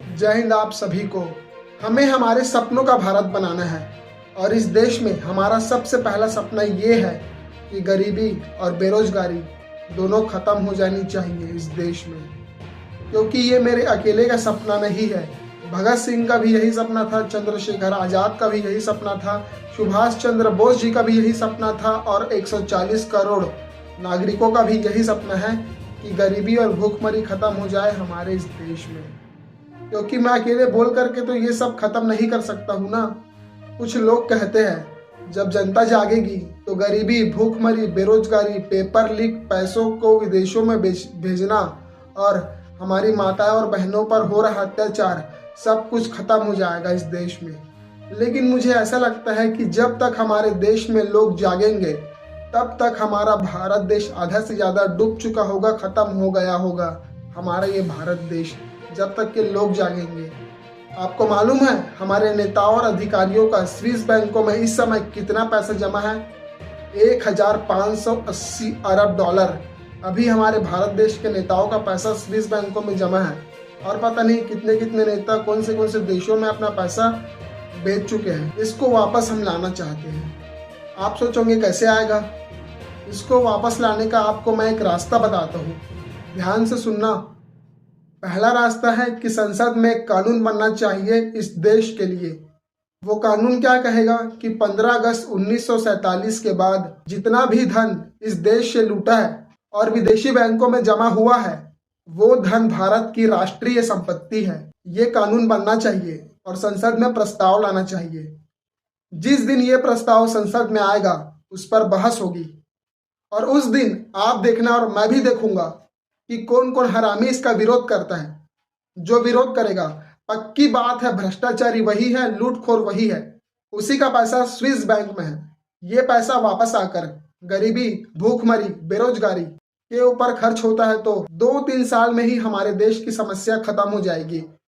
जय हिंद आप सभी को। हमें हमारे सपनों का भारत बनाना है और इस देश में हमारा सबसे पहला सपना ये है कि गरीबी और बेरोजगारी दोनों खत्म हो जानी चाहिए इस देश में। क्योंकि ये मेरे अकेले का सपना नहीं है, भगत सिंह का भी यही सपना था, चंद्रशेखर आजाद का भी यही सपना था, सुभाष चंद्र बोस जी का भी यही सपना था और 140 करोड़ नागरिकों का भी यही सपना है कि गरीबी और भूखमरी खत्म हो जाए हमारे इस देश में। क्योंकि मैं अकेले बोल करके तो ये सब खत्म नहीं कर सकता हूँ ना। कुछ लोग कहते हैं जब जनता जागेगी तो गरीबी, भूखमरी, बेरोजगारी, पेपर लीक, पैसों को विदेशों में भेजना और हमारी माताएं और बहनों पर हो रहा अत्याचार सब कुछ खत्म हो जाएगा इस देश में। लेकिन मुझे ऐसा लगता है कि जब तक हमारे देश में लोग जागेंगे तब तक हमारा भारत देश आधा से ज़्यादा डूब चुका होगा, खत्म हो गया होगा हमारा ये भारत देश, जब तक के लोग जागेंगे। आपको मालूम है हमारे नेताओं और अधिकारियों का स्विस बैंकों में इस समय कितना पैसा जमा है? 1580 अरब डॉलर अभी हमारे भारत देश के नेताओं का पैसा स्विस बैंकों में जमा है। और पता नहीं कितने कितने नेता कौन से देशों में अपना पैसा बेच चुके हैं। इसको वापस हम लाना चाहते हैं। आप सोचोगे कैसे आएगा? इसको वापस लाने का आपको मैं एक रास्ता बताता हूँ, ध्यान से सुनना। पहला रास्ता है कि संसद में एक कानून बनना चाहिए इस देश के लिए। वो कानून क्या कहेगा कि 15 अगस्त 1947 के बाद जितना भी धन इस देश से लूटा है और विदेशी बैंकों में जमा हुआ है वो धन भारत की राष्ट्रीय संपत्ति है। ये कानून बनना चाहिए और संसद में प्रस्ताव लाना चाहिए। जिस दिन ये प्रस्ताव संसद में आएगा उस पर बहस होगी और उस दिन आप देखना और मैं भी देखूंगा कि कौन कौन हरामी इसका विरोध करता है। जो विरोध करेगा पक्की बात है भ्रष्टाचारी वही है, लूटखोर वही है, उसी का पैसा स्विस बैंक में है। ये पैसा वापस आकर गरीबी, भूखमरी, बेरोजगारी के ऊपर खर्च होता है तो 2-3 साल में ही हमारे देश की समस्या खत्म हो जाएगी।